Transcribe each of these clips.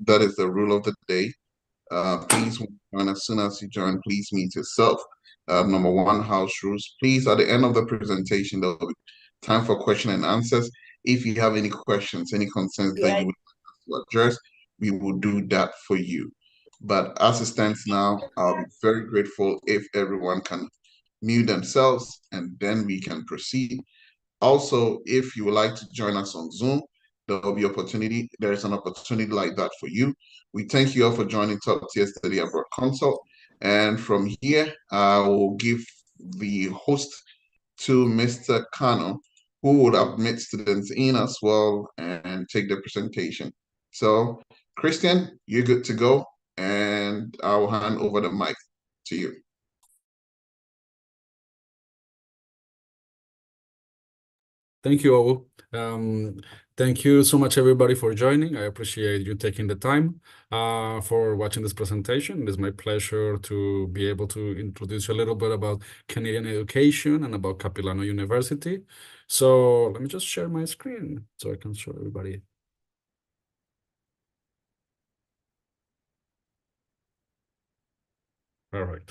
that is the rule of the day. Please, when as soon as you join, please mute yourself. Number one, house rules. Please, at the end of the presentation, there will be time for question and answers. If you have any questions, any concerns that you would like to address, we will do that for you. But as it stands now, I'll be very grateful if everyone can mute themselves and then we can proceed. Also, if you would like to join us on Zoom, there is an opportunity like that for you. We thank you all for joining Top Tier Study Abroad Consult. And from here, I will give the host to Mr. Cano, who would admit students in as well and take the presentation. So, Christian, you're good to go, and I will hand over the mic to you. Thank you all. Thank you so much, everybody, for joining. I appreciate you taking the time for watching this presentation. It is my pleasure to be able to introduce you a little bit about Canadian education and about Capilano University. So let me just share my screen so I can show everybody. All right.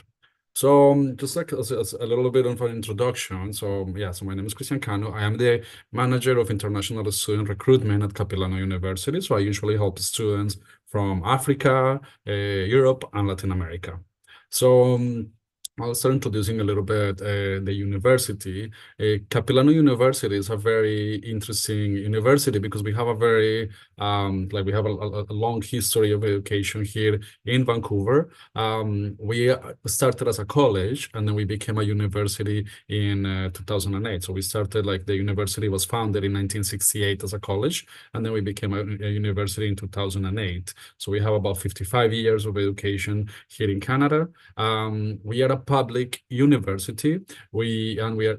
So just like as a little bit of an introduction. So yeah, so my name is Cristian Cano. I am the manager of international student recruitment at Capilano University. So I usually help students from Africa, Europe, and Latin America. So I'll start introducing a little bit the university. Capilano University is a very interesting university because we have a very we have a long history of education here in Vancouver. We started as a college and then we became a university in 2008. So we started the university was founded in 1968 as a college, and then we became a university in 2008. So we have about 55 years of education here in Canada. We are a public university. We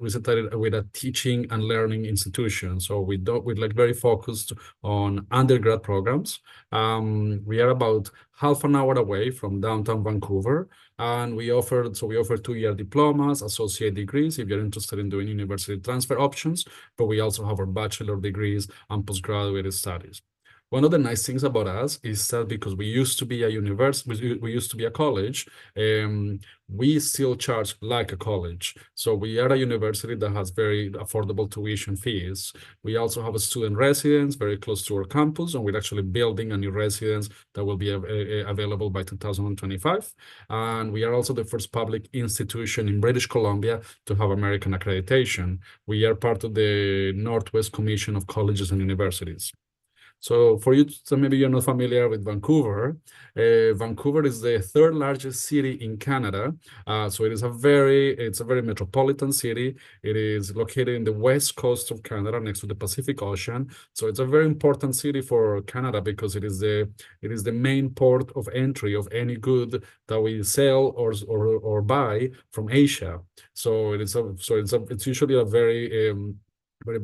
started with a teaching and learning institution. So we're very focused on undergrad programs. We are about half an hour away from downtown Vancouver, and we offer 2-year diplomas, associate degrees if you're interested in doing university transfer options, but we also have our bachelor degrees and postgraduate studies. One of the nice things about us is that because we used to be a university, we used to be a college, we still charge like a college. So we are a university that has very affordable tuition fees. We also have a student residence very close to our campus, and we're actually building a new residence that will be available by 2025. And we are also the first public institution in British Columbia to have American accreditation. We are part of the Northwest Commission of Colleges and Universities. So for you, so maybe you're not familiar with Vancouver. Vancouver is the third largest city in Canada. So it's a very metropolitan city. It is located in the west coast of Canada, next to the Pacific Ocean. So it's a very important city for Canada because it is the main port of entry of any good that we sell or buy from Asia. So it's usually a very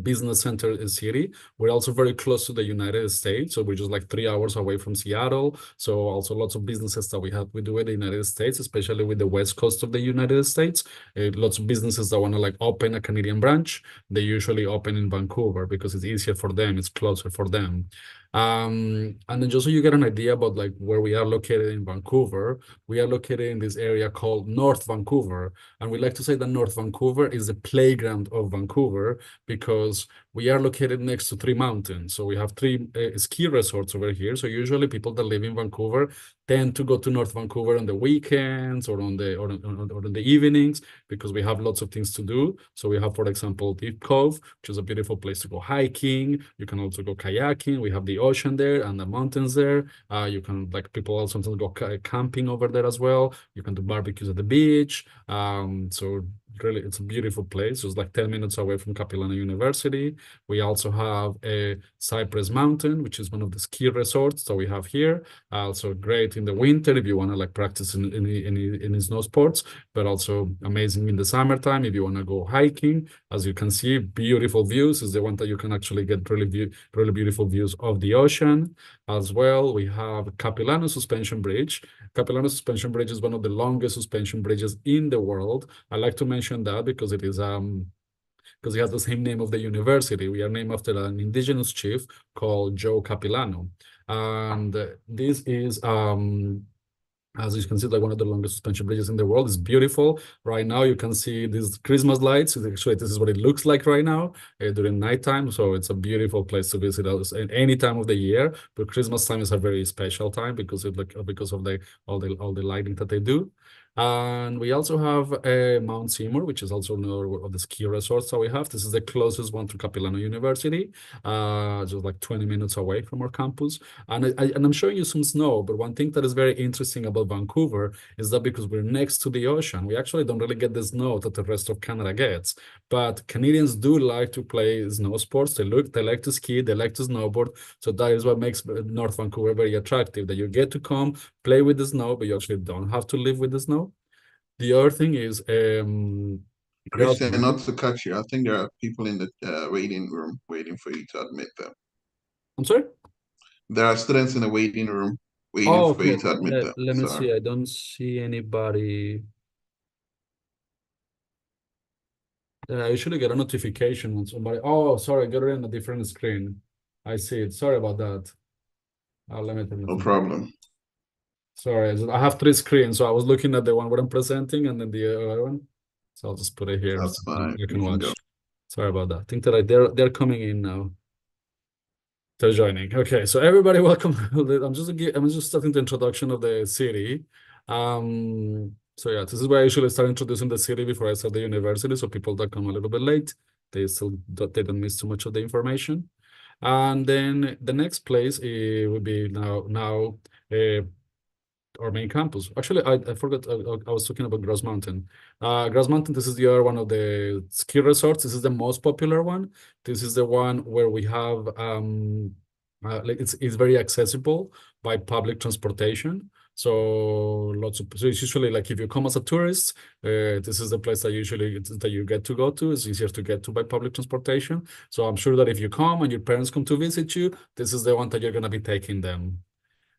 business center city. We're also very close to the United States, so we're just 3 hours away from Seattle. So also lots of businesses that we do in the United States, especially with the west coast of the United States. Lots of businesses that want to open a Canadian branch, they usually open in Vancouver because it's easier for them, it's closer for them. And then just so you get an idea about where we are located in Vancouver, we are located in this area called North Vancouver. And we like to say that North Vancouver is the playground of Vancouver because we are located next to 3 mountains. So we have 3 ski resorts over here. So usually people that live in Vancouver tend to go to North Vancouver on the weekends or on the evenings because we have lots of things to do. So we have, for example, Deep Cove, which is a beautiful place to go hiking. You can also go kayaking. We have the ocean there and the mountains there. You can people also sometimes go camping over there as well. You can do barbecues at the beach. So really, it's a beautiful place. It's 10 minutes away from Capilano University. We also have a Cypress Mountain, which is one of the ski resorts that we have here. Also great in the winter if you want to practice in snow sports, but also amazing in the summertime if you want to go hiking. As you can see, beautiful views is the one that you can actually get really beautiful views of the ocean. As well, we have Capilano Suspension Bridge. Capilano Suspension Bridge is one of the longest suspension bridges in the world. I like to mention that because it is because it has the same name of the university. We are named after an indigenous chief called Joe Capilano. And this is as you can see, like one of the longest suspension bridges in the world. It's beautiful. Right now, you can see these Christmas lights. Actually, this is what it looks like right now during nighttime. So it's a beautiful place to visit at any time of the year. But Christmas time is a very special time because because of the all the lighting that they do. And we also have Mount Seymour, which is also another of the ski resorts that we have. This is the closest one to Capilano University, just like 20 minutes away from our campus. And I'm showing you some snow, but one thing that is very interesting about Vancouver is that because we're next to the ocean, we actually don't really get the snow that the rest of Canada gets. But Canadians do like to play snow sports. They like to ski, they like to snowboard. So that is what makes North Vancouver very attractive, that you get to come play with the snow, but you actually don't have to live with the snow. The other thing is Christian, not to cut you, I think there are people in the waiting room waiting for you to admit them. I'm sorry? There are students in the waiting room waiting Oh, for okay. you to admit them. Let me Sorry. see. I don't see anybody. I usually get a notification when somebody. Oh, sorry, I got it on a different screen. I see it. Sorry about that. Let me turn it No on. problem. Sorry, I have three screens, so I was looking at the one where I'm presenting and then the other one. So I'll just put it here That's so fine. you can You can go. watch. Sorry about that. I think that they're coming in now. They're joining. Okay, so everybody, welcome. I'm just starting the introduction of the city. So yeah, this is where I usually start introducing the city before I start the university. So people that come a little bit late, they don't miss too much of the information. And then the next place would be now uh, our main campus. Actually, I forgot. I was talking about Grouse Mountain. Grouse Mountain. This is the other one of the ski resorts. This is the most popular one. This is the one where we have like it's very accessible by public transportation. So it's usually like if you come as a tourist, this is the place that you get to go to. It's easier to get to by public transportation. So I'm sure that if you come and your parents come to visit you, this is the one that you're gonna be taking them.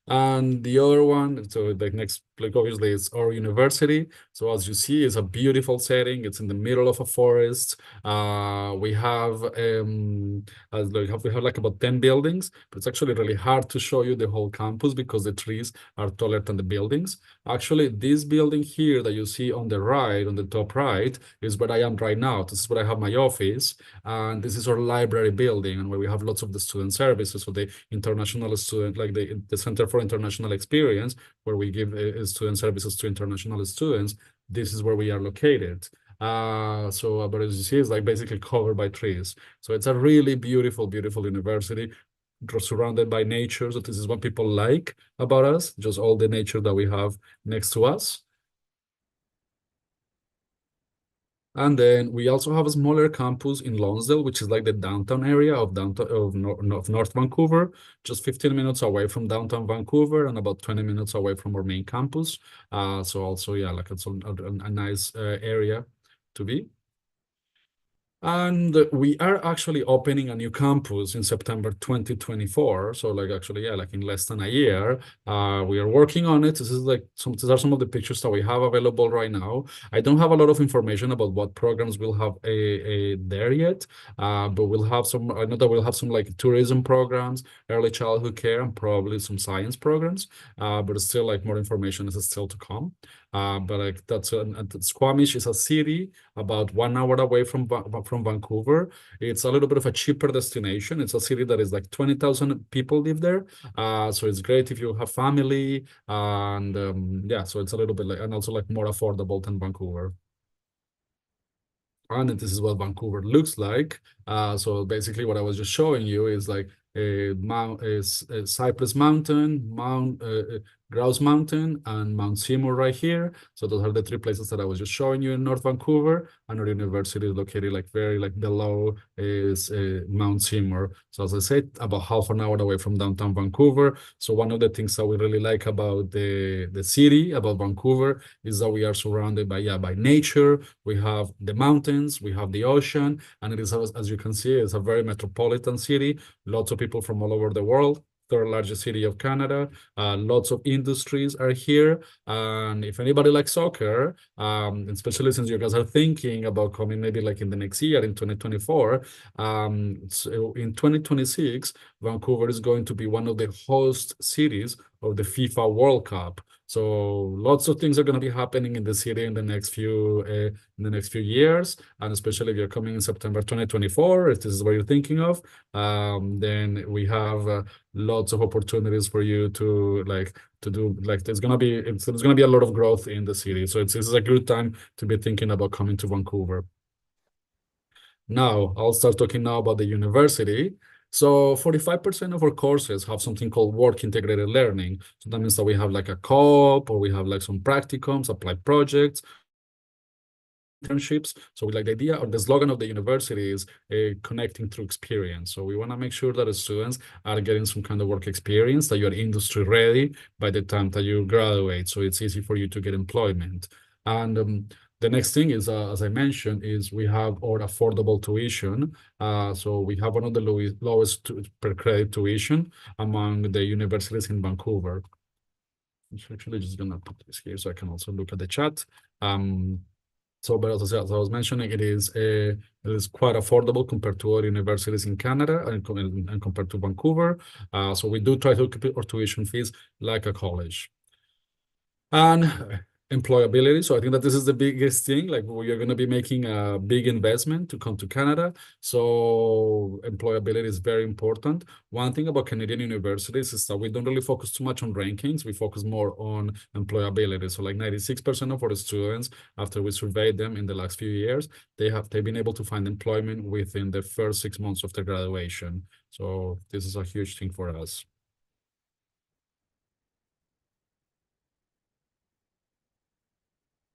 And the other one, so the next, like obviously, it's our university. So as you see, it's a beautiful setting. It's in the middle of a forest. We have we have like about 10 buildings, but it's actually really hard to show you the whole campus because the trees are taller than the buildings. Actually, this building here that you see on the right, on the top right, is where I am right now. This is where I have my office, and this is our library building, and where we have lots of the student services. So the international student, like the Center for International Experience, where we give student services to international students. This is where we are located. But as you see, it's like basically covered by trees. So it's a really beautiful, beautiful university surrounded by nature. So this is what people like about us, just all the nature that we have next to us. And then we also have a smaller campus in Lonsdale, which is like the downtown area of North Vancouver, just 15 minutes away from downtown Vancouver and about 20 minutes away from our main campus. So also, yeah, like it's a nice area to be. And we are actually opening a new campus in September 2024. So like actually, yeah, like in less than a year. We are working on it. These are some of the pictures that we have available right now. I don't have a lot of information about what programs we'll have there yet. But we'll have some, I know that we'll have some like tourism programs, early childhood care, and probably some science programs. But it's still like more information is still to come. But like Squamish is a city about 1 hour away from Vancouver. It's a little bit of a cheaper destination. It's a city that is like 20,000 people live there. So it's great if you have family, and yeah, so it's a little bit like, and also like more affordable than Vancouver. And this is what Vancouver looks like. So basically, what I was just showing you is like a Cypress Mountain, Grouse Mountain, and Mount Seymour right here. So those are the three places that I was just showing you in North Vancouver. And our university is located like very like below is Mount Seymour. So as I said, about half an hour away from downtown Vancouver. So one of the things that we really like about the city, about Vancouver, is that we are surrounded by nature. We have the mountains, we have the ocean, and it is, as you can see, it's a very metropolitan city. Lots of people from all over the world. third largest city of Canada. Lots of industries are here. And if anybody likes soccer, especially since you guys are thinking about coming maybe like in the next year in 2024, so in 2026, Vancouver is going to be one of the host cities of the FIFA World Cup. So lots of things are going to be happening in the city in the next few years, and especially if you're coming in September 2024, if this is what you're thinking of, then we have lots of opportunities for you to do like there's gonna be a lot of growth in the city. So this is a good time to be thinking about coming to Vancouver. Now, I'll start talking now about the university. So 45% of our courses have something called work integrated learning. So that means that we have like a co-op or we have like some practicums, applied projects, internships. So we like the idea or the slogan of the university is connecting through experience. So we want to make sure that the students are getting some kind of work experience, that you're industry ready by the time that you graduate. So it's easy for you to get employment. And the next thing is, as I mentioned, is we have our affordable tuition. So we have one of the lowest per credit tuition among the universities in Vancouver. I'm actually just gonna put this here so I can also look at the chat. But as I was mentioning, it is quite affordable compared to other universities in Canada and compared to Vancouver. So we do try to keep our tuition fees like a college. And employability. So I think that this is the biggest thing. Like we are going to be making a big investment to come to Canada. So employability is very important. One thing about Canadian universities is that we don't really focus too much on rankings. We focus more on employability. So like 96% of our students, after we surveyed them in the last few years, they've been able to find employment within the first 6 months of their graduation. So this is a huge thing for us.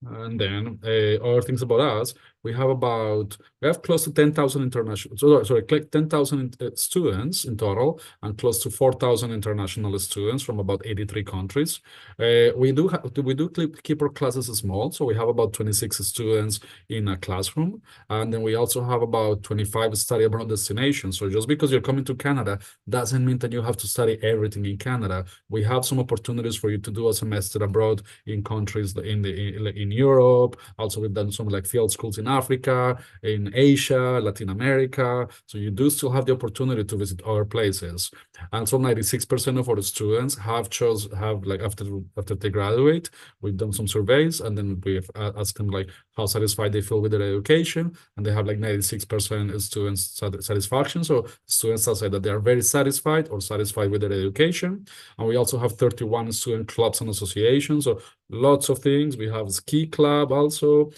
And then other things about us, we have close to 10,000 international, sorry, 10,000 students in total, and close to 4,000 international students from about 83 countries. We do keep our classes small, so we have about 26 students in a classroom, and then we also have about 25 study abroad destinations. So just because you're coming to Canada doesn't mean that you have to study everything in Canada. We have some opportunities for you to do a semester abroad in countries in Europe. Also, we've done some like field schools in Africa, in Asia, Latin America. So you do still have the opportunity to visit other places. And so 96% of our students have like after they graduate, we've done some surveys and then we've asked them like how satisfied they feel with their education. And they have like 96% students satisfaction. So students have said that they are very satisfied or satisfied with their education. And we also have 31 student clubs and associations. So lots of things. We have a ski club also.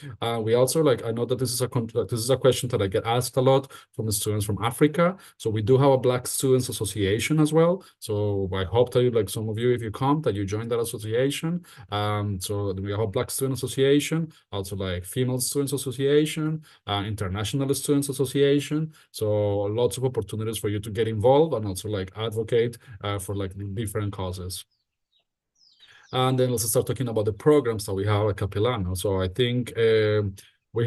We also like, I know that this is a question that I get asked a lot from the students from Africa. So we do have a Black Students Association as well. So I hope that like some of you, if you come, that you join that association. So we have a Black Student Association, also like Female Students Association, International Students Association. So lots of opportunities for you to get involved and also like advocate for like different causes. And then let's start talking about the programs that we have at Capilano. So I think we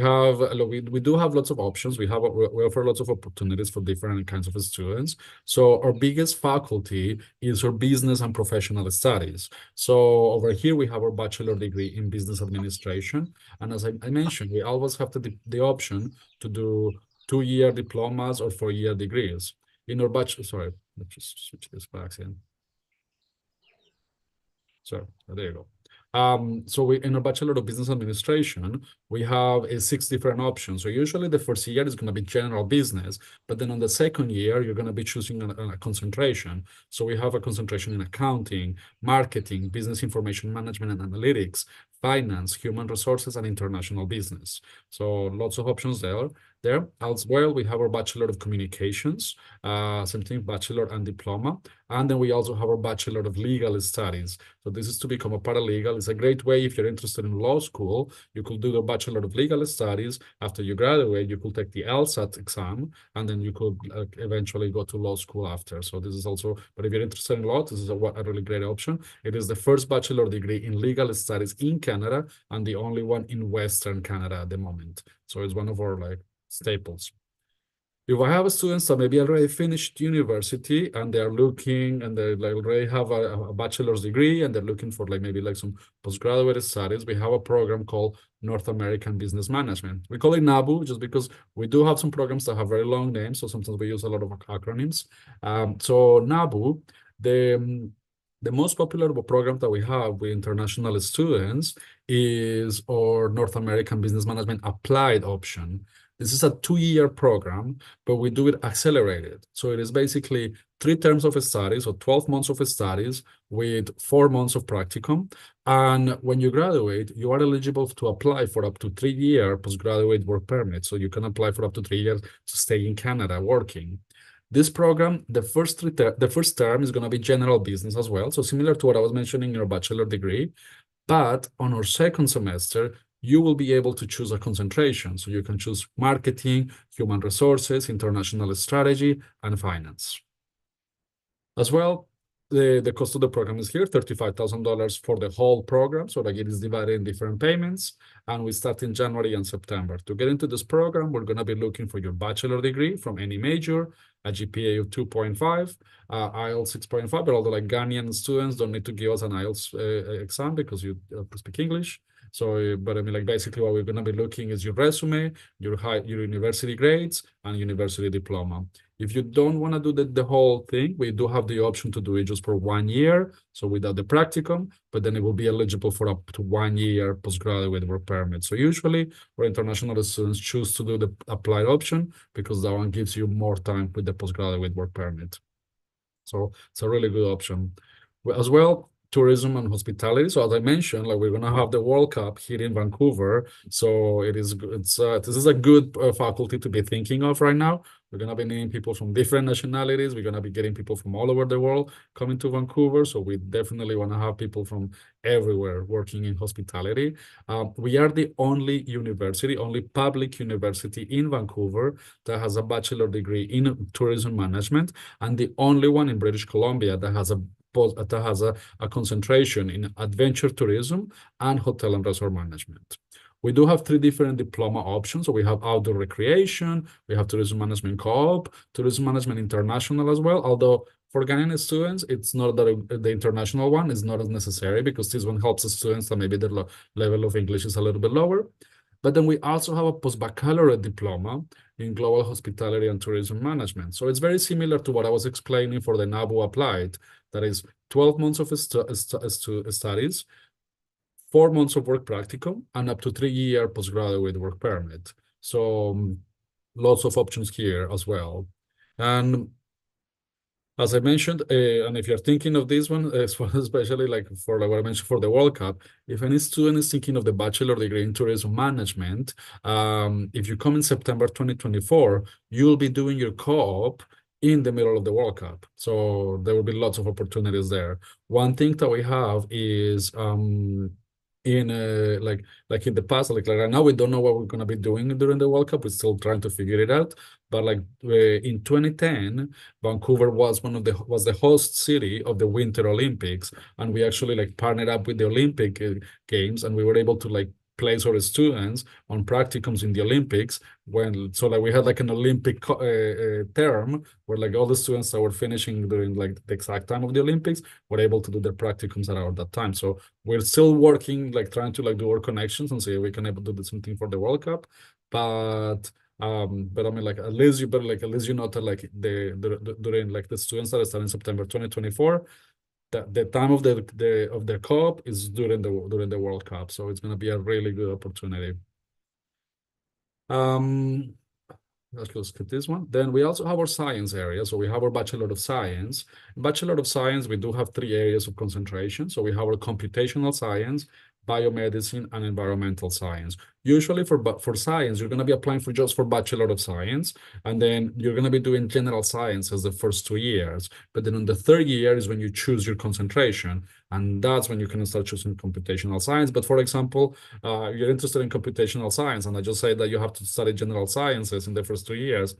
do have lots of options. We offer lots of opportunities for different kinds of students. So our biggest faculty is our business and professional studies. So over here we have our bachelor degree in business administration. And as I mentioned, we always have the option to do 2-year diplomas or 4-year degrees. In our bachelor, sorry, let's just switch this back in. So there you go. So in a Bachelor of Business Administration, we have 6 different options. So usually the first year is going to be general business, but then on the second year, you're going to be choosing a concentration. So we have a concentration in accounting, marketing, business information management and analytics, finance, human resources, and international business. So lots of options there. As well, we have our Bachelor of Communications, same thing, Bachelor and Diploma. And then we also have our Bachelor of Legal Studies. So this is to become a paralegal. It's a great way if you're interested in law school. You could do the Bachelor of Legal Studies. After you graduate, you could take the LSAT exam, and then you could eventually go to law school after. So this is also, but if you're interested in law, this is a really great option. It is the first bachelor degree in legal studies in Canada and the only one in Western Canada at the moment. So it's one of our like staples. If I have students that maybe already finished university and they're looking and they like already have a bachelor's degree and they're looking for like maybe like some postgraduate studies, we have a program called North American Business Management. We call it NABU just because we do have some programs that have very long names, so sometimes we use a lot of acronyms. So NABU, the most popular program that we have with international students is our North American Business Management Applied option. This is a 2-year program, but we do it accelerated. So it is basically 3 terms of studies or 12 months of studies with 4 months of practicum. And when you graduate, you are eligible to apply for up to 3-year postgraduate work permit. So you can apply for up to 3 years to stay in Canada working. This program, the first term is going to be general business as well. So similar to what I was mentioning in your bachelor degree, but on our second semester, you will be able to choose a concentration. So you can choose marketing, human resources, international strategy, and finance. As well, the cost of the program is here, $35,000 for the whole program. So like it is divided in different payments. And we start in January and September. To get into this program, we're going to be looking for your bachelor degree from any major, a GPA of 2.5, IELTS 6.5, but although like Ghanaian students don't need to give us an IELTS exam because you speak English. So, but I mean, like basically what we're going to be looking is your resume, your university grades, and university diploma. If you don't want to do the whole thing, we do have the option to do it just for 1 year, so without the practicum, but then it will be eligible for up to 1 year postgraduate work permit. So usually our international students choose to do the applied option because that one gives you more time with the postgraduate work permit. So it's a really good option. As well, tourism and hospitality. So as I mentioned, like we're gonna have the World Cup here in Vancouver. So this is a good faculty to be thinking of right now. We're gonna be needing people from different nationalities. We're gonna be getting people from all over the world coming to Vancouver. So we definitely want to have people from everywhere working in hospitality. We are the only public university in Vancouver that has a bachelor degree in tourism management, and the only one in British Columbia that has a concentration in adventure tourism and hotel and resort management. We do have 3 different diploma options. So we have outdoor recreation, we have tourism management co-op, tourism management international as well. Although for Ghanaian students, it's not that the international one is not as necessary because this one helps the students that maybe their level of English is a little bit lower. But then we also have a post-baccalaureate diploma in global hospitality and tourism management. So it's very similar to what I was explaining for the NABU applied. That is 12 months of studies, 4 months of work practicum, and up to 3-year postgraduate work permit. So lots of options here as well. And as I mentioned, and if you're thinking of this one, especially like for like what I mentioned for the World Cup, if any student is thinking of the bachelor degree in tourism management, if you come in September 2024, you'll be doing your co-op in the middle of the World Cup. So there will be lots of opportunities there. One thing that we have is in like in the past, like right now we don't know what we're gonna be doing during the World Cup. We're still trying to figure it out. But like in 2010, Vancouver was the host city of the Winter Olympics, and we actually like partnered up with the Olympic Games, and we were able to like place our students on practicums in the Olympics so like we had like an Olympic term where like all the students that were finishing during like the exact time of the Olympics were able to do their practicums around that time. So we're still working, like trying to like do our connections and see if we can able to do something for the World Cup. But I mean like at least you know that like during like the students that are starting September 2024, the time of the co-op is during the World Cup. So it's gonna be a really good opportunity. Let's skip this one. Then we also have our science area. So we have our Bachelor of Science. Bachelor of Science, we do have 3 areas of concentration. So we have our computational science, biomedicine, and environmental science. Usually for science, you're going to be applying for Bachelor of Science, and then you're going to be doing general science as the first 2 years. But then on the third year is when you choose your concentration, and that's when you can start choosing computational science. But for example, you're interested in computational science, and I just say that you have to study general sciences in the first 2 years.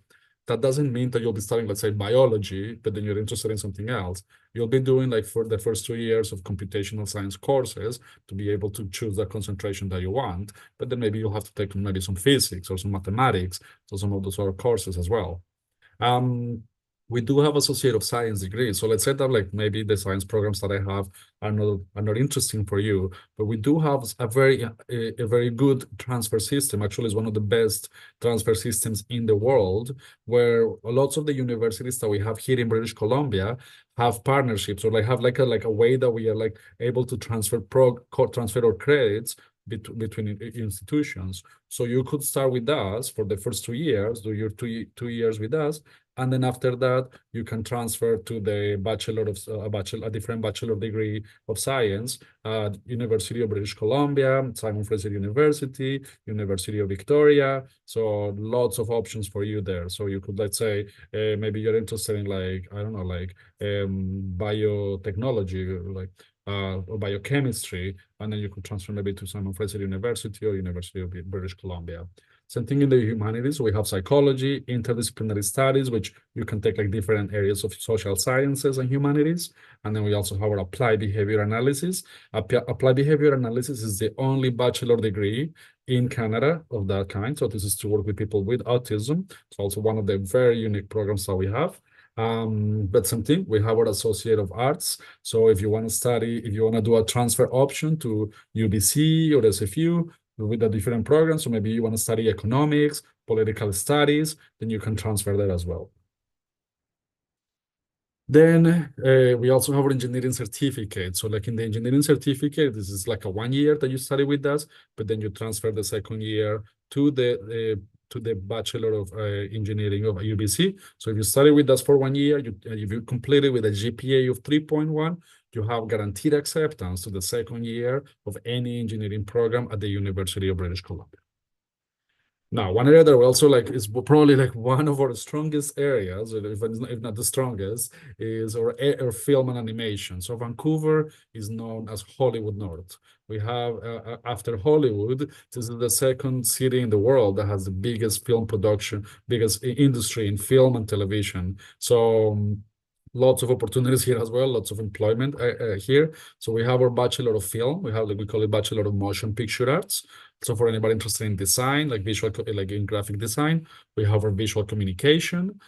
That doesn't mean that you'll be studying, let's say, biology, but then you're interested in something else. You'll be doing like for the first 2 years of computational science courses to be able to choose the concentration that you want. But then maybe you'll have to take maybe some physics or some mathematics, so some of those other courses as well. Um, we do have associate of science degrees. So let's say that like maybe the science programs that I have are not interesting for you, but we do have a very good transfer system. Actually, it's one of the best transfer systems in the world, where lots of the universities that we have here in British Columbia have partnerships or like have like a way that we are like able to transfer our credits between institutions. So you could start with us for the first 2 years, do your 2 years with us, and then after that you can transfer to the a different bachelor degree of science at University of British Columbia, Simon Fraser University, University of Victoria. So lots of options for you there. So you could, let's say, maybe you're interested in like, I don't know, like biotechnology, like or biochemistry, and then you could transfer maybe to Simon Fraser University or University of British Columbia. Same thing in the humanities. We have psychology, interdisciplinary studies, which you can take like different areas of social sciences and humanities. And then we also have our applied behavior analysis. Applied behavior analysis is the only bachelor degree in Canada of that kind. So this is to work with people with autism. It's also one of the very unique programs that we have. But something we have our Associate of Arts. So if you want to study, if you want to do a transfer option to UBC or SFU with the different programs, so maybe you want to study economics, political studies, then you can transfer there as well. Then we also have our engineering certificate. So like in the engineering certificate, this is like a 1 year that you study with us, but then you transfer the second year to the Bachelor of Engineering of UBC. So if you study with us for 1 year, if you complete it with a GPA of 3.1, you have guaranteed acceptance to the second year of any engineering program at the University of British Columbia. Now, one area that we also like is probably like one of our strongest areas, if not the strongest, is our film and animation. So Vancouver is known as Hollywood North. We have, after Hollywood, this is the second city in the world that has the biggest film production, biggest industry in film and television. So lots of opportunities here as well, lots of employment here. So we have our Bachelor of Film. We have, like, we call it Bachelor of Motion Picture Arts. So for anybody interested in design, like like in graphic design, we have our visual communication,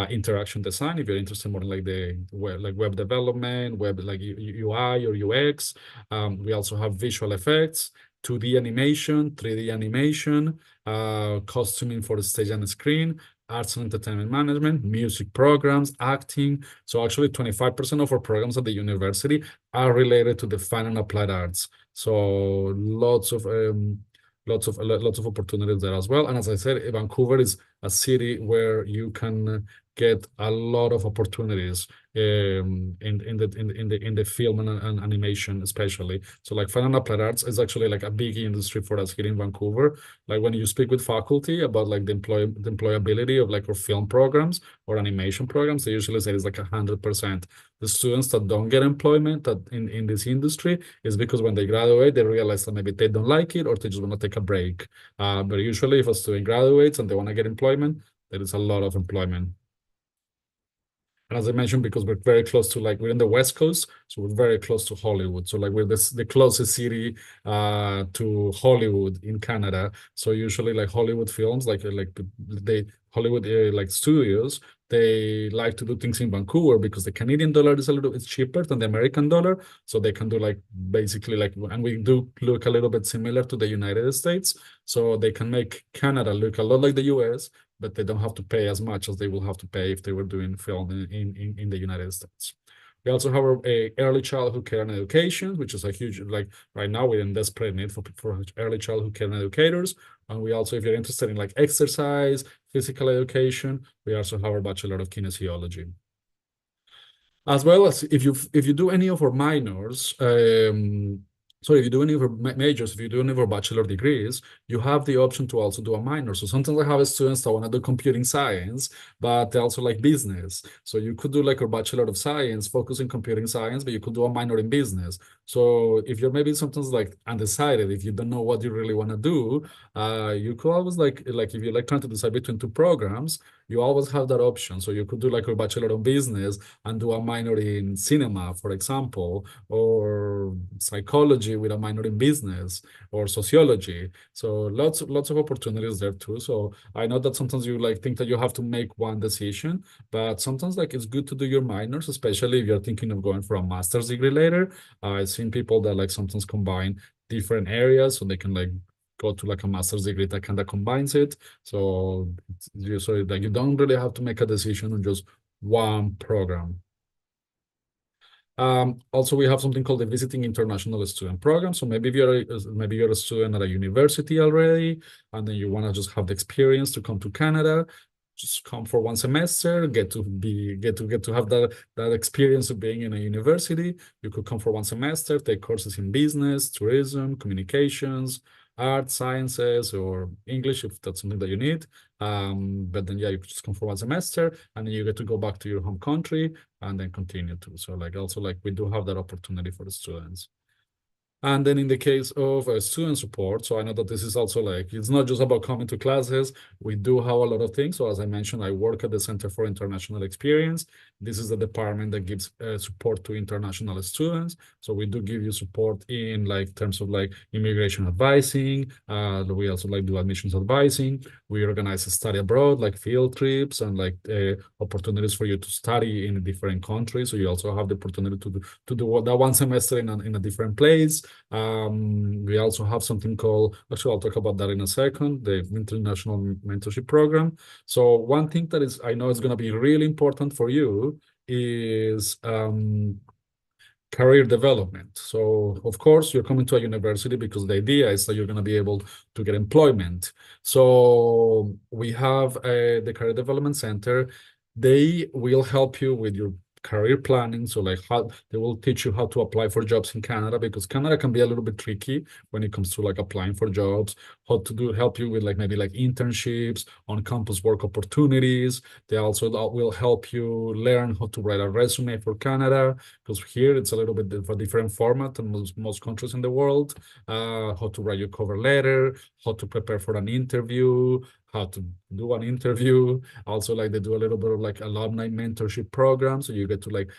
interaction design. If you're interested more in like the web development, web like UI or UX, we also have visual effects, 2D animation, 3D animation, costuming for the stage and screen, arts and entertainment management, music programs, acting. So actually 25% of our programs at the university are related to the fine and applied arts. So lots of opportunities there as well. And as I said, Vancouver is a city where you can get a lot of opportunities in the film and animation especially. So like fine and applied arts is actually like a big industry for us here in Vancouver. Like when you speak with faculty about like the employability of like our film programs or animation programs, they usually say it's like 100%. The students that don't get employment in this industry is because when they graduate, they realize that maybe they don't like it or they just want to take a break. But usually if a student graduates and they want to get employment, there is a lot of employment. And as I mentioned, because we're very close to like we're in the West Coast, so we're very close to Hollywood. So like we're the closest city to Hollywood in Canada. So usually like Hollywood films, like they Hollywood like studios, they like to do things in Vancouver because the Canadian dollar is it's cheaper than the American dollar. So they can do like basically like, and we do look a little bit similar to the United States. So they can make Canada look a lot like the US, but they don't have to pay as much as they will have to pay if they were doing film in the United States. We also have a early childhood care and education, which is a huge, like right now we're in desperate need for early childhood care and educators. And we also, if you're interested in like exercise, physical education, we also have our Bachelor of Kinesiology. As well as if you do any of our minors, sorry, if you do any of our majors, if you do any of our bachelor degrees, you have the option to also do a minor. So sometimes I have students that want to do computing science, but they also like business. So you could do like a Bachelor of Science, focus in computing science, but you could do a minor in business. So if you're maybe sometimes like undecided, if you don't know what you really want to do, you could always like if you're like trying to decide between two programs, you always have that option. So you could do like a Bachelor of Business and do a minor in cinema, for example, or psychology with a minor in business or sociology. So lots of opportunities there too. So I know that sometimes you like think that you have to make one decision, but sometimes like it's good to do your minors, especially if you're thinking of going for a master's degree later. I've seen people that like sometimes combine different areas so they can like go to like a master's degree that kind of combines it. So so like you don't really have to make a decision on just one program. Also, we have something called the Visiting International Student Program. So maybe you're a student at a university already, and then you want to just have the experience to come to Canada. Just come for one semester, get to have that experience of being in a university. You could come for one semester, take courses in business, tourism, communications, art, sciences, or English if that's something that you need. But then yeah, you could just come for one semester, and then you get to go back to your home country and then continue to. So like also like we do have that opportunity for the students. And then in the case of student support, so I know that this is also like, it's not just about coming to classes. We do have a lot of things. So as I mentioned, I work at the Center for International Experience. This is the department that gives support to international students. So we do give you support in like terms of like immigration advising. We also like do admissions advising. We organize a study abroad, like field trips and like opportunities for you to study in different countries. So you also have the opportunity to do that one semester in a different place. We also have something called, actually, I'll talk about that in a second, the International Mentorship Program. So one thing that is, I know is going to be really important for you is career development. So of course you're coming to a university because the idea is that you're going to be able to get employment. So we have the Career Development Center. They will help you with your career planning. So like how they will teach you how to apply for jobs in Canada, because Canada can be a little bit tricky when it comes to like applying for jobs, how to help you with like maybe like internships, on campus work opportunities. They also will help you learn how to write a resume for Canada, because here it's a little bit of a different format than most countries in the world. How to write your cover letter, how to prepare for an interview, how to do an interview. Also, like they do a little bit of like alumni mentorship program, so you get to like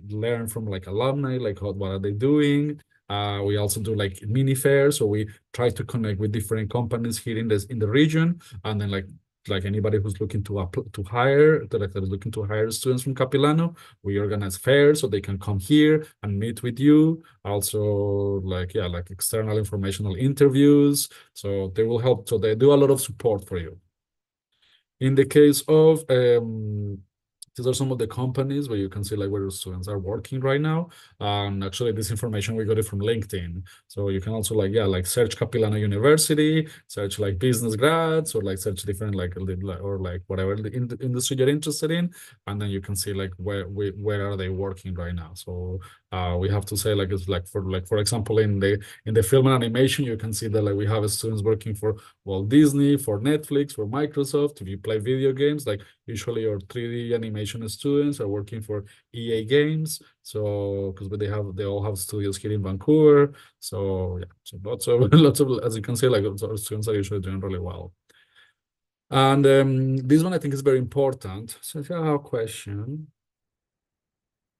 learn from like alumni, like what are they doing. We also do like mini fairs, so we try to connect with different companies here in the region, and then like anybody who's looking to hire, that is looking to hire students from Capilano, we organize fairs so they can come here and meet with you. Also, like yeah, like external informational interviews. So they will help. So they do a lot of support for you. In the case of these are some of the companies where you can see like where the students are working right now. Actually, this information we got it from LinkedIn. So you can also like yeah, like search Capilano University, search like business grads, or like search different or like whatever the industry you're interested in, and then you can see like where are they working right now. So we have to say like it's like for example in the film and animation, you can see that like we have students working for Walt Disney, for Netflix, for Microsoft. If you play video games, like usually your 3D animation students are working for EA Games. So because they all have studios here in Vancouver. So yeah, so lots of lots of, as you can see, like our students are usually doing really well. And this one I think is very important. So if you have a question,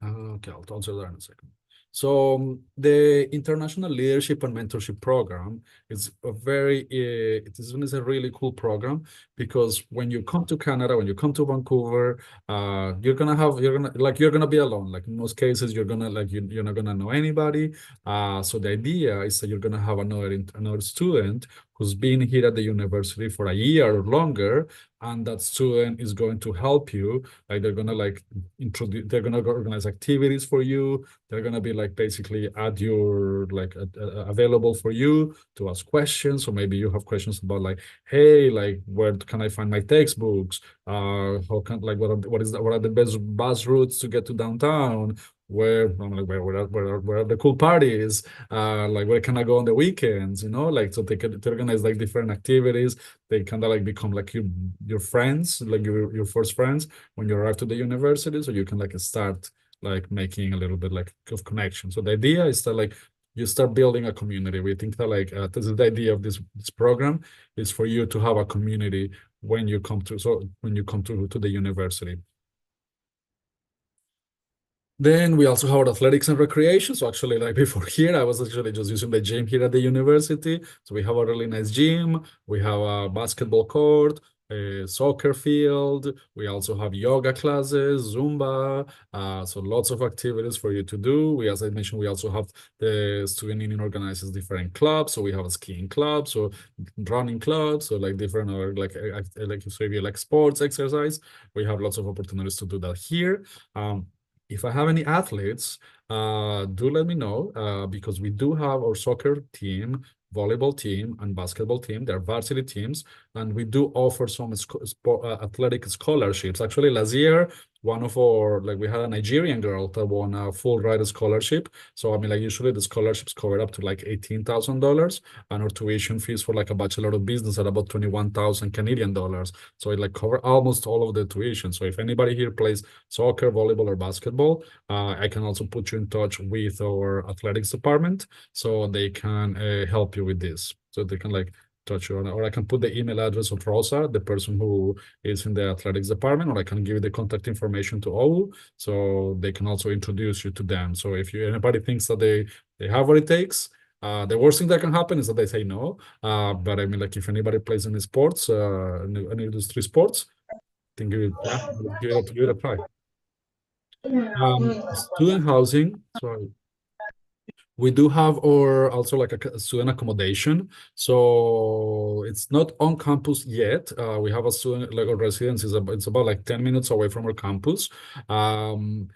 okay, I'll answer that in a second. So the International Leadership and Mentorship Program is it is a really cool program, because when you come to Canada, when you come to Vancouver, you're gonna be alone. Like in most cases, you're gonna like you're not gonna know anybody. So the idea is that you're gonna have another student who's been here at the university for a year or longer, and that student is going to help you. Like they're gonna like they're gonna organize activities for you. They're gonna be like basically at your like available for you to ask questions. So maybe you have questions about like, hey, like where can I find my textbooks? How can like what are the best bus routes to get to downtown? Where I'm like where are the cool parties? Like where can I go on the weekends? Like so they organize like different activities. They kind of like become like your friends, like your first friends when you arrive to the university, so you can like start like making a little bit like of connection. So the idea is that like you start building a community. We think that like this is the idea of this program, is for you to have a community when you come to the university. Then we also have athletics and recreation. So actually, like before here, I was actually just using the gym here at the university. So we have a really nice gym. We have a basketball court, a soccer field. We also have yoga classes, Zumba. So lots of activities for you to do. We, as I mentioned, we also have the student union organizes different clubs. So we have a skiing club, so running clubs, so like different or like so if you like sports exercise, we have lots of opportunities to do that here. If I have any athletes, do let me know because we do have our soccer team, volleyball team, and basketball team. They're varsity teams, and we do offer some athletic scholarships. Actually, last year, one of our like we had a Nigerian girl that won a full ride scholarship. So I mean, like usually the scholarships cover up to like $18,000, and our tuition fees for like a Bachelor of Business at about 21,000 Canadian dollars. So it like cover almost all of the tuition. So if anybody here plays soccer, volleyball, or basketball, I can also put you in touch with our athletics department so they can help you with this. So they can like touch you on, or I can put the email address of Rosa, the person who is in the athletics department, or I can give you the contact information to OU so they can also introduce you to them. So if you anybody thinks that they have what it takes, the worst thing that can happen is that they say no. But I mean, like if anybody plays any sports, any industry sports, I think yeah, give it a try. Student housing. So we do have our also like a student accommodation. So it's not on campus yet. We have a student like our residence is about it's about like 10 minutes away from our campus. Um,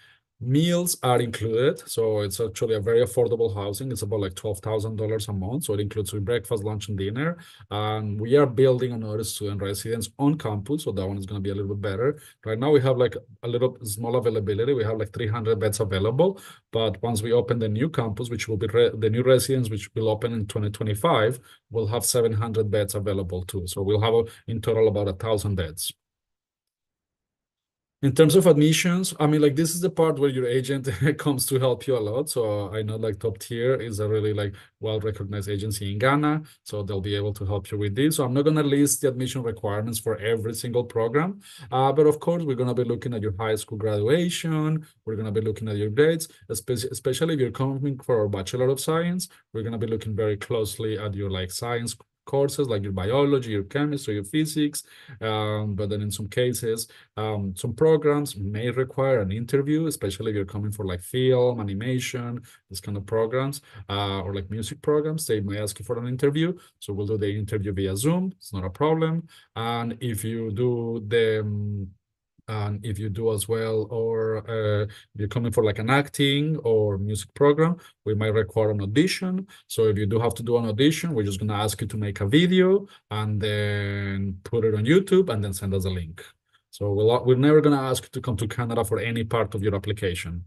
Meals are included, so it's actually a very affordable housing. It's about like $12,000 a month. So it includes breakfast, lunch, and dinner. And we are building another student residence on campus, so that one is going to be a little bit better. Right now, we have like a little small availability. We have like 300 beds available. But once we open the new campus, which will be the new residence, which will open in 2025, we'll have 700 beds available too. So we'll have in total about 1,000 beds. In terms of admissions, I mean, like this is the part where your agent comes to help you a lot. So I know like Top Tier is a really like well-recognized agency in Ghana, so they'll be able to help you with this. So I'm not gonna list the admission requirements for every single program, but of course we're gonna be looking at your high school graduation. We're gonna be looking at your grades, especially if you're coming for a Bachelor of Science. We're gonna be looking very closely at your like science courses like your biology, your chemistry, your physics. But then in some cases, some programs may require an interview, especially if you're coming for like film, animation, this kind of programs, or like music programs. They may ask you for an interview. So we'll do the interview via Zoom. It's not a problem. And if you do and if you do as well, or you're coming for like an acting or music program, we might require an audition. So if you do have to do an audition, we're just going to ask you to make a video and then put it on YouTube and then send us a link. So we're never going to ask you to come to Canada for any part of your application.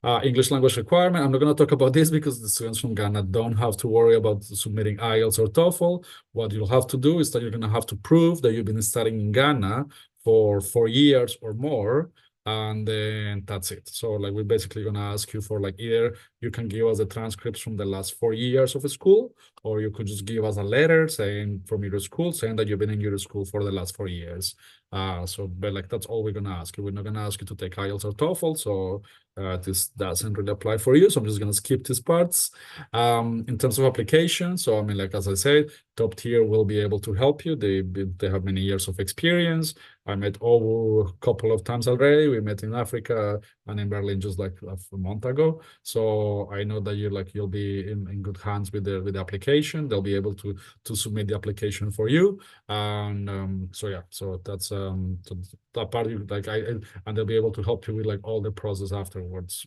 English language requirement. I'm not going to talk about this because the students from Ghana don't have to worry about submitting IELTS or TOEFL. What you'll have to do is that you're going to have to prove that you've been studying in Ghana for 4 years or more, and then that's it. So like we're basically going to ask you for like either you can give us the transcripts from the last 4 years of school, or you could just give us a letter saying from your school saying that you've been in your school for the last 4 years. But like that's all we're going to ask you. We're not going to ask you to take IELTS or TOEFL. So this doesn't really apply for you. So I'm just going to skip these parts. In terms of application, so I mean, like as I said, Top Tier will be able to help you. They have many years of experience. I met Owu a couple of times already. We met in Africa and in Berlin just like a month ago. So I know that you'll be in good hands with the application. They'll be able to submit the application for you. And so yeah, so that's so that part like and they'll be able to help you with like all the process afterwards.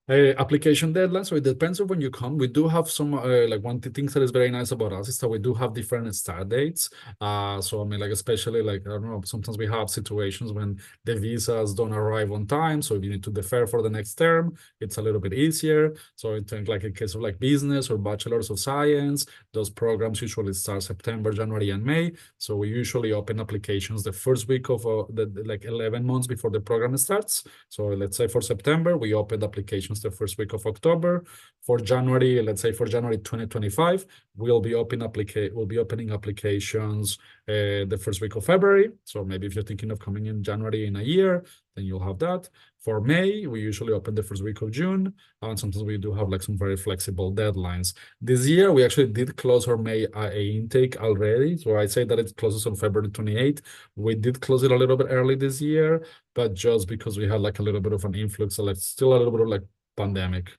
Application deadline. So it depends on when you come. We do have some like one of the things that is very nice about us is that we do have different start dates. So I mean, like especially like I don't know, sometimes we have situations when the visas don't arrive on time. So if you need to defer for the next term, it's a little bit easier. So in think like in case of like business or bachelors of science, those programs usually start September, January, and May. So we usually open applications the first week of the like 11 months before the program starts. So let's say for September, we opened applications the first week of October. For January, let's say for January 2025, we'll be opening applications the first week of February. So maybe if you're thinking of coming in January in a year, then you'll have that. For May, we usually open the first week of June, and sometimes we do have like some very flexible deadlines. This year, we actually did close our May intake already. So I say that it closes on February 28th. We did close it a little bit early this year, but just because we had like a little bit of an influx, so like still a little bit of like pandemic.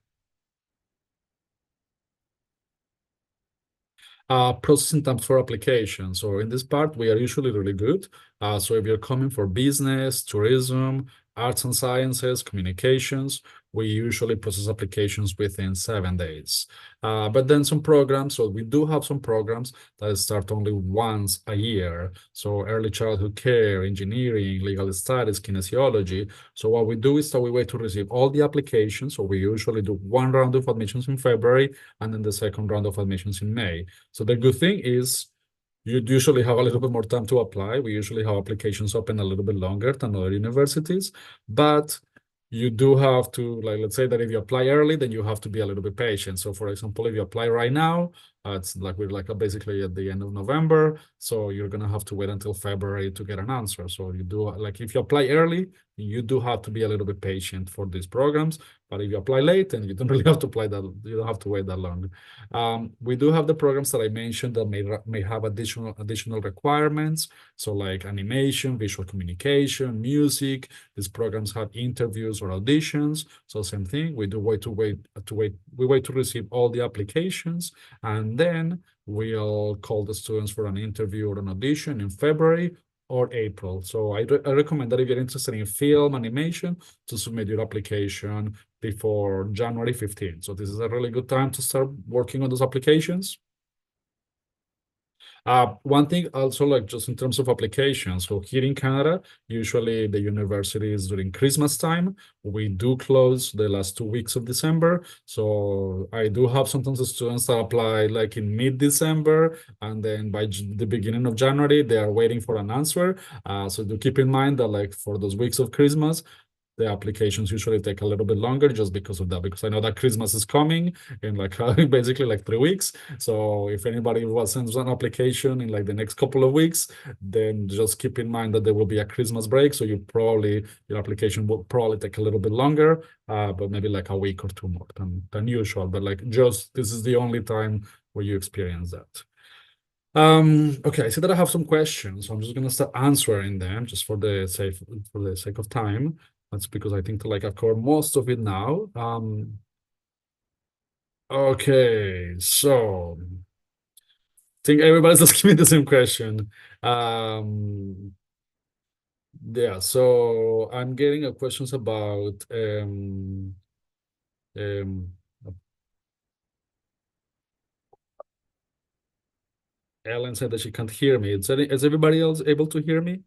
Processing times for applications. So in this part, we are usually really good. So if you're coming for business, tourism, arts and sciences, communications, we usually process applications within 7 days. But then some programs, so we do have some programs that start only once a year. So early childhood care, engineering, legal studies, kinesiology. So what we do is that we wait to receive all the applications. So we usually do one round of admissions in February and then the second round of admissions in May. So the good thing is you usually have a little bit more time to apply. We usually have applications open a little bit longer than other universities, but you do have to, like, let's say that if you apply early, then you have to be a little bit patient. So for example, if you apply right now, it's like we're like basically at the end of November, so you're gonna have to wait until February to get an answer. So you do like if you apply early, you do have to be a little bit patient for these programs. But if you apply late, then you don't really have to apply that. You don't have to wait that long. We do have the programs that I mentioned that may have additional requirements. So like animation, visual communication, music. These programs have interviews or auditions. So same thing. We do we wait to receive all the applications, and then we'll call the students for an interview or an audition in February or April. So I recommend that if you're interested in film animation, to submit your application before January 15th. So this is a really good time to start working on those applications. One thing also, like just in terms of applications, so here in Canada, usually the universities during Christmas time, we do close the last 2 weeks of December. So I do have sometimes the students that apply like in mid-December, and then by the beginning of January, they are waiting for an answer. So do keep in mind that like for those weeks of Christmas, the applications usually take a little bit longer just because of that, because I know that Christmas is coming in like basically like 3 weeks. So if anybody sends an application in like the next couple of weeks, then just keep in mind that there will be a Christmas break. So your application will probably take a little bit longer, but maybe like a week or two more than usual. But like just this is the only time where you experience that. Okay, I see that I have some questions, so I'm just gonna start answering them just for the sake of time. That's because I think like I've covered most of it now. Okay, so I think everybody's asking me the same question. Um, yeah, so I'm getting questions about um Ellen said that she can't hear me. Is everybody else able to hear me?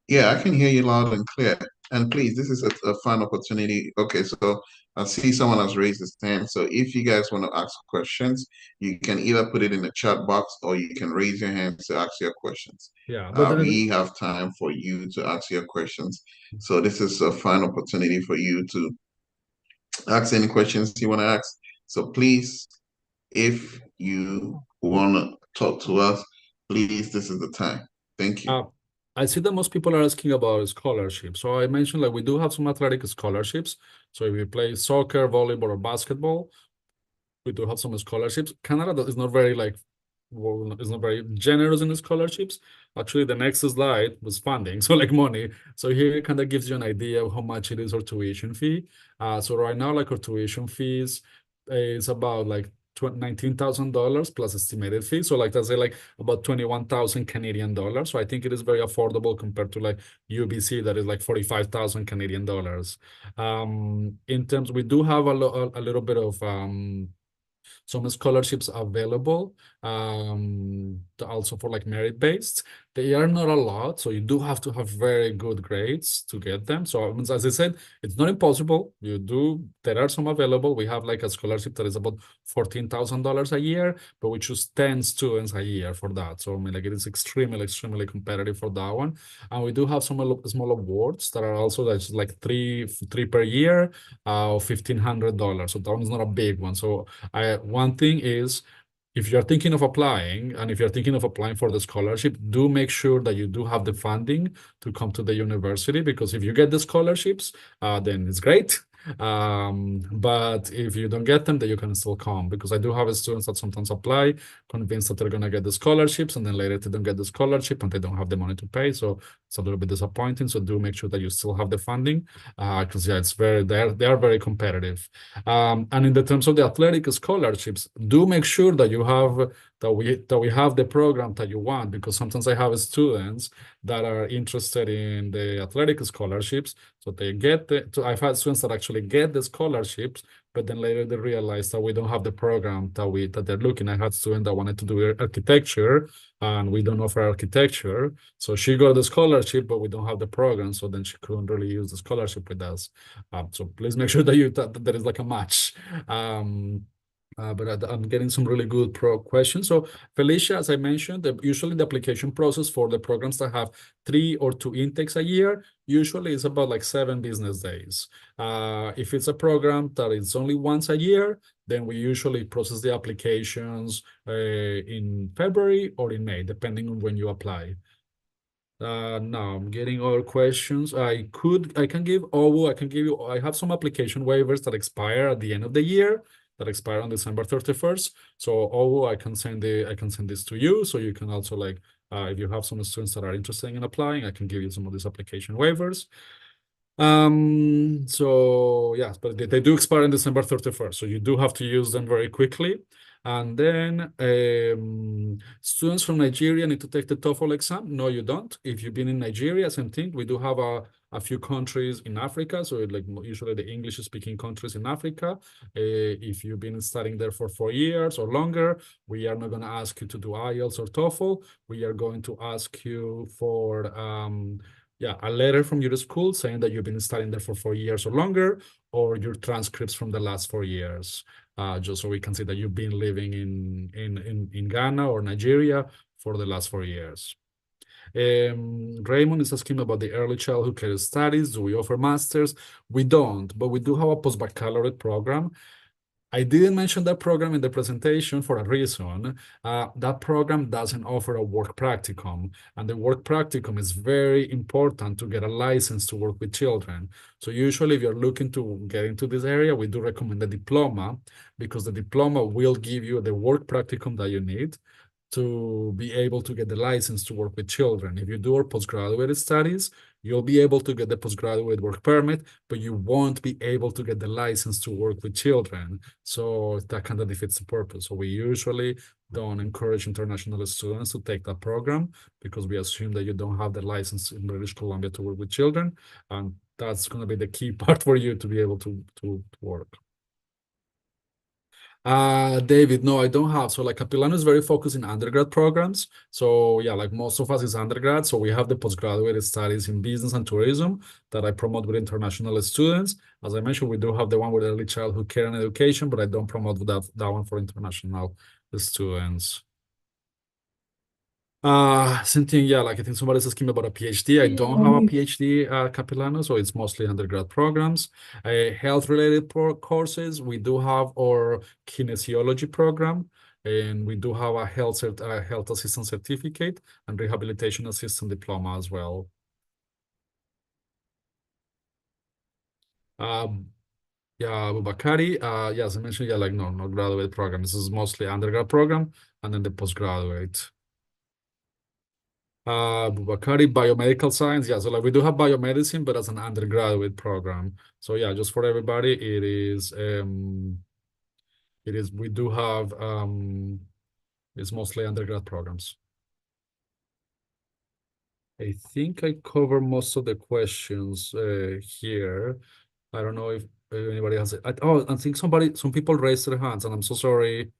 Yeah, I can hear you loud and clear. And please, this is a fun opportunity. Okay, so I see someone has raised his hand. So if you guys want to ask questions, you can either put it in the chat box or you can raise your hand to ask your questions. Yeah, but then We have time for you to ask your questions. So this is a fine opportunity for you to ask any questions you want to ask. So please, if you want to talk to us, please, this is the time. Thank you. Uh, I see that most people are asking about scholarships. So I mentioned like we do have some athletic scholarships. So if you play soccer, volleyball, or basketball, we do have some scholarships. Canada is not very like is not very generous in the scholarships. Actually, the next slide was funding, so like money. So here it kind of gives you an idea of how much it is our tuition fee. So right now, like our tuition fees is about like $19,000 plus estimated fee. So like that's like about 21,000 Canadian dollars. So I think it is very affordable compared to like UBC that is like 45,000 Canadian dollars. In terms, we do have a little bit of some scholarships available also for like merit based. They are not a lot, so you do have to have very good grades to get them. So as I said, it's not impossible. There are some available. We have like a scholarship that is about $14,000 a year, but we choose 10 students a year for that. So I mean, like it is extremely competitive for that one. And we do have some small awards that are also like three per year, $1,500. So that one is not a big one. So one thing is if you're thinking of applying, and if you're thinking of applying for the scholarship, do make sure that you do have the funding to come to the university, because if you get the scholarships, then it's great. But if you don't get them, then you can still come, because I do have students that sometimes apply convinced that they're gonna get the scholarships, and then later they don't get the scholarship and they don't have the money to pay. So it's a little bit disappointing. So do make sure that you still have the funding, because yeah, it's very they are very competitive. And in the terms of the athletic scholarships, do make sure that you have that we have the program that you want, because sometimes I have students that are interested in the athletic scholarships, so they get I've had students that actually get the scholarships, but then later they realize that we don't have the program that they're looking. I had student that wanted to do architecture, and we don't offer architecture. So she got the scholarship, but we don't have the program, so then she couldn't really use the scholarship with us. So please make sure that there is like a match. But I'm getting some really good questions. So Felicia, as I mentioned, usually the application process for the programs that have 3 or 2 intakes a year usually is about like 7 business days. If it's a program that is only once a year, then we usually process the applications in February or in May, depending on when you apply. Now I'm getting all questions. I can give Owu, I have some application waivers that expire at the end of the year, that expire on December 31st. So Owu, I can send this to you. So you can also like, if you have some students that are interested in applying, I can give you some of these application waivers. So yes, but they do expire on December 31st. So you do have to use them very quickly. And then students from Nigeria need to take the TOEFL exam. No, you don't. If you've been in Nigeria, same thing. We do have a few countries in Africa. So like usually the English speaking countries in Africa. If you've been studying there for 4 years or longer, we are not going to ask you to do IELTS or TOEFL. We are going to ask you for a letter from your school saying that you've been studying there for 4 years or longer, or your transcripts from the last 4 years, just so we can see that you've been living in Ghana or Nigeria for the last 4 years. Raymond is asking about the early childhood care studies. Do we offer masters? We don't, but we do have a post-baccalaureate program. I didn't mention that program in the presentation for a reason. That program doesn't offer a work practicum, and the work practicum is very important to get a license to work with children. So usually if you're looking to get into this area, we do recommend the diploma, because the diploma will give you the work practicum that you need to be able to get the license to work with children. If you do our postgraduate studies, you'll be able to get the postgraduate work permit, but you won't be able to get the license to work with children. So that kind of defeats the purpose. So we usually don't encourage international students to take that program, because we assume that you don't have the license in British Columbia to work with children. And that's going to be the key part for you to be able to work. David, no, I don't have. So like Capilano is very focused in undergrad programs. So yeah, like most of us is undergrad. So we have the postgraduate studies in business and tourism that I promote with international students. As I mentioned, we do have the one with early childhood care and education, but I don't promote that one for international students. Same thing, yeah, like I think somebody's asking me about a PhD. I don't have a PhD Capilano, so it's mostly undergrad programs. Health-related courses, we do have our kinesiology program, and we do have a health assistant certificate and rehabilitation assistant diploma as well. Yeah, Abubakari, yeah, as I mentioned, yeah, like no graduate program. This is mostly undergrad program and then the postgraduate. Bubakari, biomedical science. Yeah, so like we do have biomedicine, but as an undergraduate program. So yeah, just for everybody, we do have it's mostly undergrad programs. I think I cover most of the questions here. I don't know if anybody has it. I think some people raised their hands, and I'm so sorry.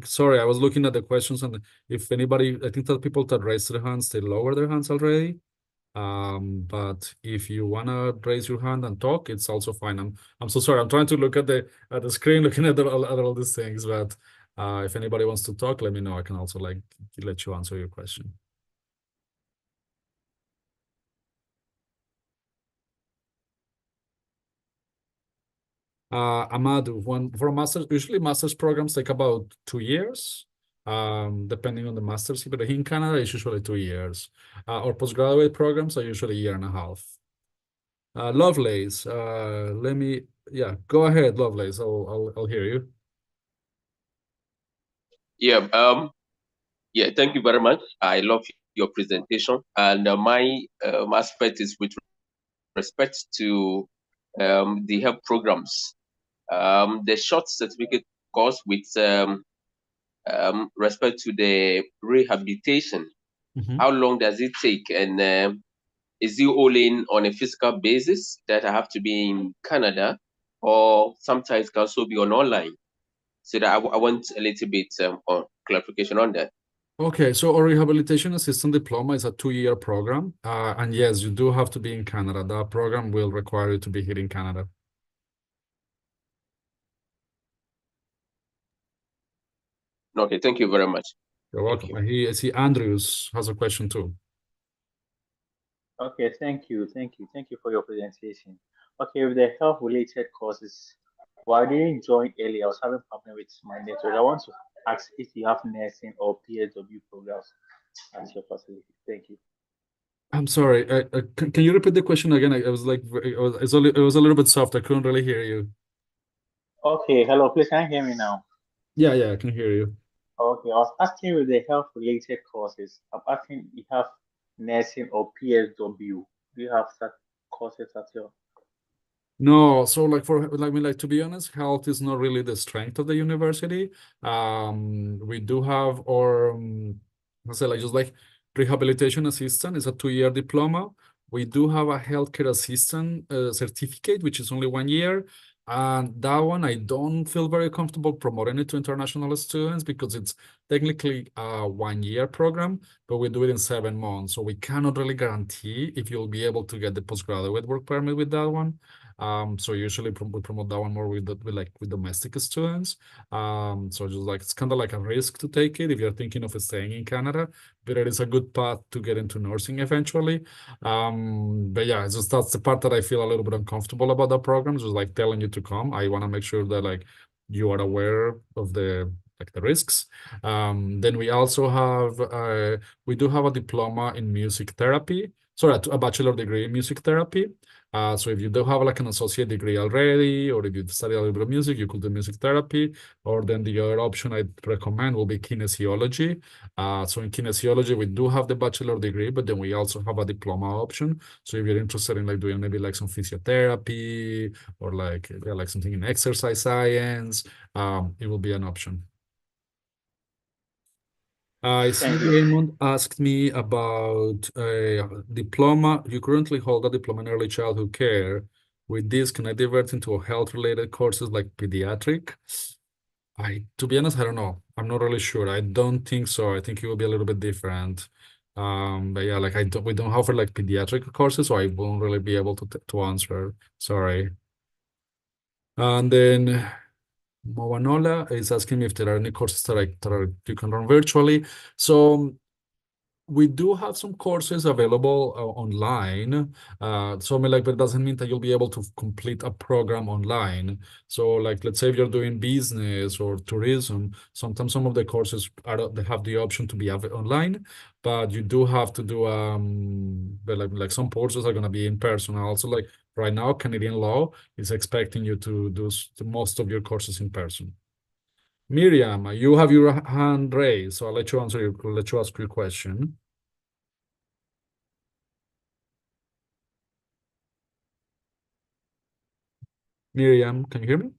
Sorry, I was looking at the questions, and if anybody, I think that people that raised their hands, they lower their hands already. But if you wanna raise your hand and talk, it's also fine. I'm so sorry. I'm trying to look at the screen, looking at all these things. But if anybody wants to talk, let me know. I can also like let you answer your question. Amadou, one for a master's, usually master's programs take about 2 years, depending on the master's. But here in Canada, it's usually 2 years. Or postgraduate programs are usually a year and a half. Lovelace, yeah, go ahead, Lovelace. I'll hear you. Yeah, yeah, thank you very much. I love your presentation. And my aspect is with respect to the health programs. The short certificate course with respect to the rehabilitation. Mhm. How long does it take? And is it only on a physical basis that I have to be in Canada, or sometimes can also be on online? So that I want a little bit on clarification on that. Okay, so a rehabilitation assistant diploma is a 2-year program. And yes, you do have to be in Canada. That program will require you to be here in Canada. Okay, thank you very much. You're Thank welcome. you. I see Andrews has a question too. Okay, thank you for your presentation. Okay, with the health related courses, why didn't you join early? I was having problem with my network. I want to ask if you have nursing or PSW programs at your facility. Thank you. I'm sorry. Can you repeat the question again? I was like, it was a little bit soft. I couldn't really hear you. Okay, hello, please can you hear me now? Yeah, yeah, I can hear you. Okay, I was asking with the health related courses. I'm asking if you have nursing or PSW. Do you have such courses at your No, so like for like I mean like to be honest, health is not really the strength of the university. We do have our I say like just like rehabilitation assistant is a 2-year diploma. We do have a healthcare assistant certificate, which is only 1 year. And that one I don't feel very comfortable promoting it to international students because it's technically a 1-year program, but we do it in 7 months. So we cannot really guarantee if you'll be able to get the postgraduate work permit with that one. So usually we promote that one more with domestic students. So just like it's kind of like a risk to take it if you're thinking of staying in Canada, but it is a good path to get into nursing eventually. But yeah, it's just that's the part that I feel a little bit uncomfortable about the program. Just like telling you to come. I want to make sure that like you are aware of the risks. Then we do have a diploma in music therapy. Sorry, a bachelor degree in music therapy. So if you do have like an associate degree already, or if you study a little bit of music, you could do music therapy. Or then the other option I'd recommend will be kinesiology. So in kinesiology, we do have the bachelor degree, but then we also have a diploma option. So if you're interested in like doing maybe like some physiotherapy or like yeah, like something in exercise science, it will be an option. I see thank you. Raymond asked me about a diploma. You currently hold a diploma in early childhood care. With this, can I divert into health-related courses like pediatric? To be honest, I don't know. I'm not really sure. I don't think so. I think it will be a little bit different. But yeah, like we don't offer like pediatric courses, so I won't really be able to answer. Sorry. And then Moanola is asking me if there are any courses you can run virtually. So we do have some courses available online. So I mean, like, but it doesn't mean that you'll be able to complete a program online. So, like, let's say if you're doing business or tourism, sometimes some of the courses they have the option to be online, but you do have to do but like some courses are gonna be in person. Also, like right now, Canadian law is expecting you to do most of your courses in person. Miriam, you have your hand raised, so I'll let you let you ask your question. Miriam, can you hear me?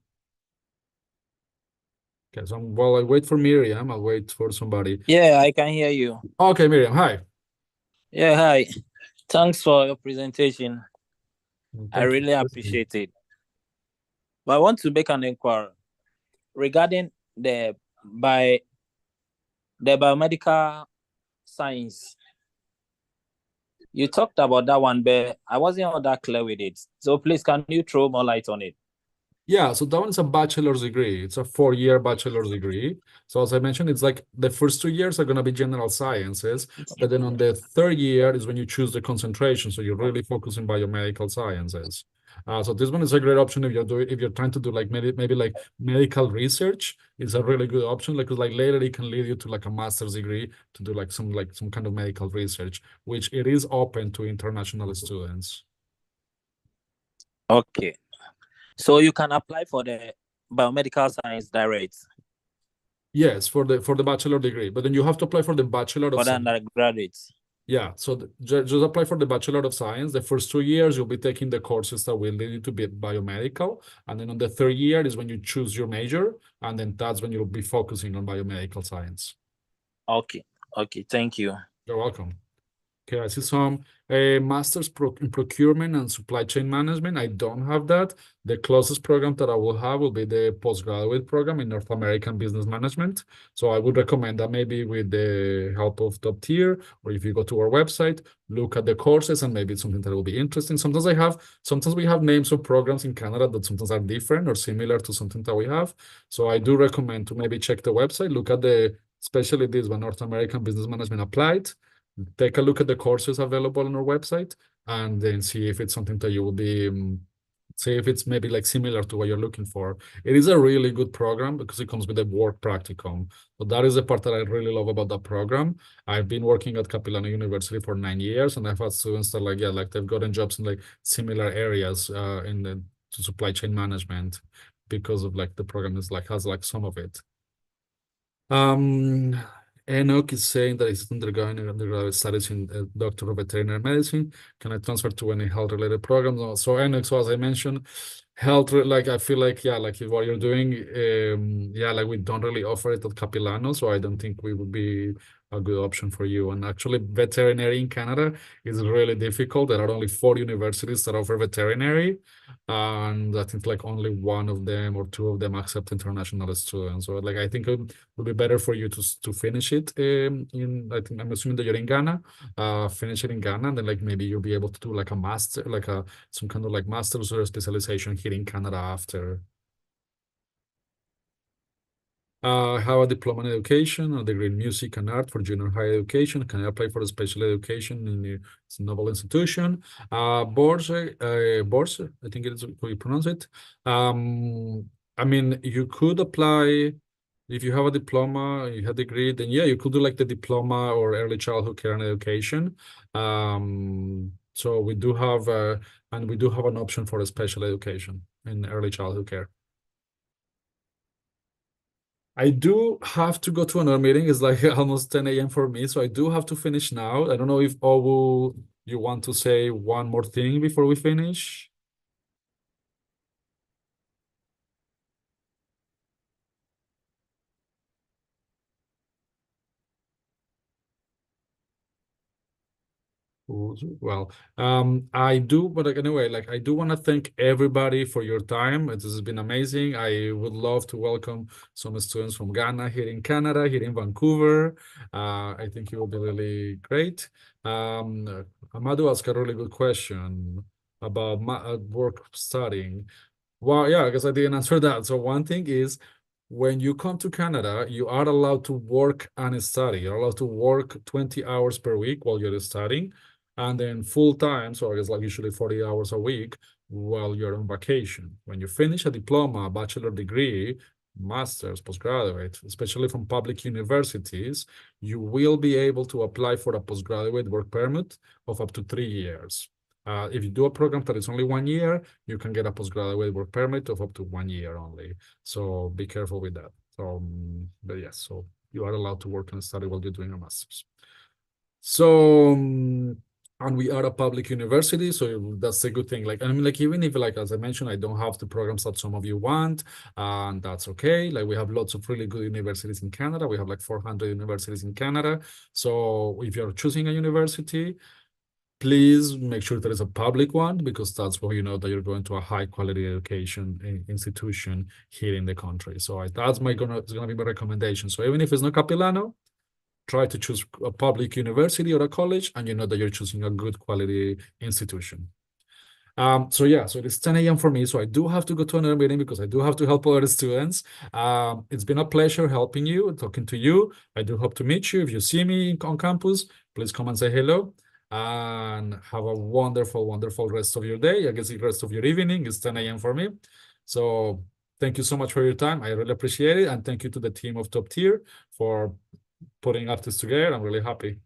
Okay, so while I wait for Miriam, I'll wait for somebody. Yeah, I can hear you. Okay, Miriam, hi. Yeah, hi. Thanks for your presentation. I Thank really you. appreciate it. But I want to make an inquiry regarding by the biomedical science. You talked about that one, but I wasn't all that clear with it. So please, can you throw more light on it? Yeah, so that one's a bachelor's degree. It's a 4-year bachelor's degree. So as I mentioned, it's like the first 2 years are going to be general sciences, but then on the third year is when you choose the concentration. So you're really focusing biomedical sciences. So this one is a great option if you're trying to do like maybe like medical research. It's a really good option. Like, 'cause like later it can lead you to like a master's degree to do like some kind of medical research, which it is open to international students. Okay. So you can apply for the biomedical science direct Yes, for the bachelor degree, but then you have to apply for the bachelor of for the science. undergraduate. Yeah, so just apply for the Bachelor of Science. The first 2 years, you'll be taking the courses that will lead you to be biomedical. And then on the third year is when you choose your major. And then that's when you'll be focusing on biomedical science. Okay. Okay. Thank you. You're welcome. Okay, I see some master's in procurement and supply chain management. I don't have that. The closest program that I will have will be the postgraduate program in North American business management. So I would recommend that maybe with the help of Top Tier, or if you go to our website, look at the courses and maybe it's something that will be interesting. Sometimes we have names of programs in Canada that sometimes are different or similar to something that we have. So I do recommend to maybe check the website, look at especially this one, North American Business Management Applied. Take a look at the courses available on our website and then see if it's something that you will be see if it's maybe like similar to what you're looking for. It is a really good program because it comes with a work practicum. So that is the part that I really love about that program. I've been working at Capilano University for 9 years, and I've had students that like they've gotten jobs in like similar areas in the supply chain management because of like the program has like some of it. Enoch is saying that he's undergoing undergraduate studies in Doctor of Veterinary Medicine. Can I transfer to any health-related programs? So Enoch, so as I mentioned, like I feel like, yeah, like what you're doing, yeah, like we don't really offer it at Capilano, so I don't think we would be a good option for you. And actually, veterinary in Canada is really difficult. There are only 4 universities that offer veterinary, and I think like only one of them or 2 of them accept international students. So like I think it would be better for you to finish it I'm assuming that you're in Ghana, finish it in Ghana, and then like maybe you'll be able to do like a master, like some kind of like master's or specialization here in Canada after. I have a diploma in education, a degree in music and art for junior high education. Can I apply for a special education in a novel institution? Borse, I think it is how you pronounce it. I mean, you could apply if you have a diploma, you have a degree, then yeah, you could do like the diploma or early childhood care and education. So we do have, and we do have an option for a special education in early childhood care. I do have to go to another meeting. It's like almost 10 a.m. for me, so I do have to finish now. I don't know if Owu, you want to say one more thing before we finish? Well, I do, but like, anyway, like I do want to thank everybody for your time. It has been amazing. I would love to welcome some students from Ghana here in Canada, here in Vancouver. I think it will be really great. Amadou asked a really good question about work studying. Well, yeah, I guess I didn't answer that. So one thing is, when you come to Canada, you are allowed to work and study. You're allowed to work 20 hours per week while you're studying, and then full time, so I guess like usually 40 hours a week while you're on vacation. When you finish a diploma, a bachelor degree, master's, postgraduate, especially from public universities, you will be able to apply for a postgraduate work permit of up to 3 years. If you do a program that is only 1 year, you can get a postgraduate work permit of up to 1 year only. So be careful with that. So, but yes, so you are allowed to work and study while you're doing a master's. So, and we are a public university, so that's a good thing. Like, I mean, like even if, like as I mentioned, I don't have the programs that some of you want, and that's okay. Like we have lots of really good universities in Canada. We have like 400 universities in Canada. So if you're choosing a university, please make sure there is a public one, because that's where you know that you're going to a high quality education institution here in the country. So that's it's gonna be my recommendation. So even if it's not Capilano, try to choose a public university or a college, and you know that you're choosing a good quality institution. So yeah, so it is 10 a.m. for me. So I do have to go to another meeting because I do have to help other students. It's been a pleasure helping you, talking to you. I do hope to meet you. If you see me on campus, please come and say hello. and have a wonderful, wonderful rest of your day. I guess the rest of your evening. It's 10 a.m. for me. So thank you so much for your time. I really appreciate it. And thank you to the team of Top Tier for putting up this together. I'm really happy.